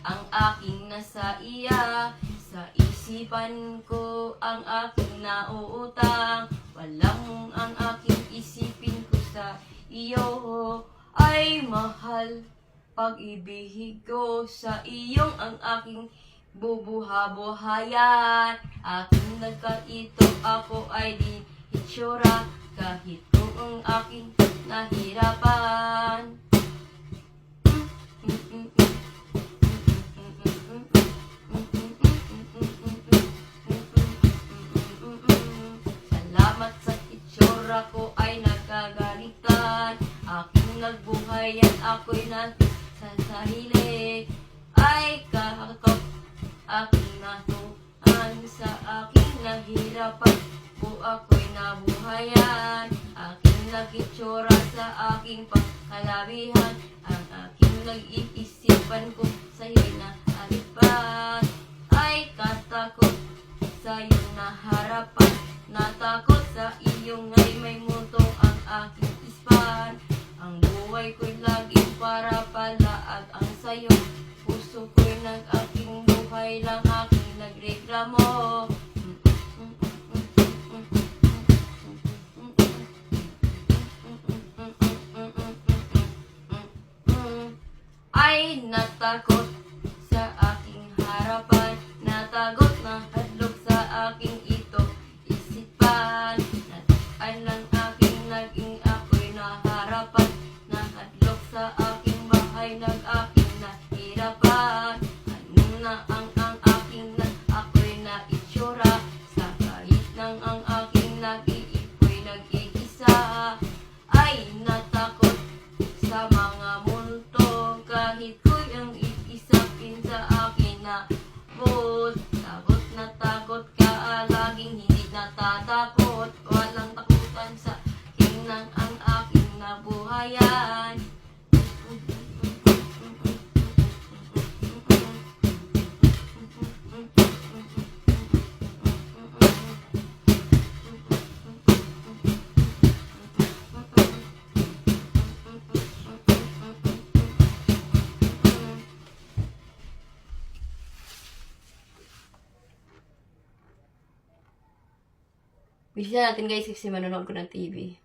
ang aking nasa iya. Sa isipan ko ang aking nauutang, walang ang aking isipin ko sa iyo ay mahal. Pag-ibig ko sa iyong ang aking bubuha-buhayan. Aking nagkaito, ako ay di itsura, kahit kung ang aking nahirapan. Salamat sa itsura ko ay nagkagalitan. Aking nagbuhayan, ako'y sa sarili ay kahakot. Aking natuan sa aking nahirapan po ako'y nabuhayan. Aking nag-itsura sa aking pangkalabihan. Ang aking nag-iisipan ko sa'yo na halipan ay katakot sa iyong naharapan. Natakot sa iyong ay may mutong ang aking ispan. Ang buhay ko'y laging para palaag ang sayo. Puso ko'y nag-aking buhay lang aking nagreklamo. Ay natakot sa aking harapan. Natakot na hadlok sa aking ito isipan. Natakot lang aking naging ako'y naharapan. Nahadlok sa aking bahay, nag-aking nahirapan. Ano na ang aking ako'y naitsura. Sa kahit nang ang aking nag-iipo'y nag-iisa. Ay natakot sa mga multo, kahit ko'y ang iisapin sa akin na bot. Takot na takot ka, laging hindi natatakot. Walang takutan sa akin ng ang aking nabuhayan. Bilisan natin guys kasi manonood ko ng TV.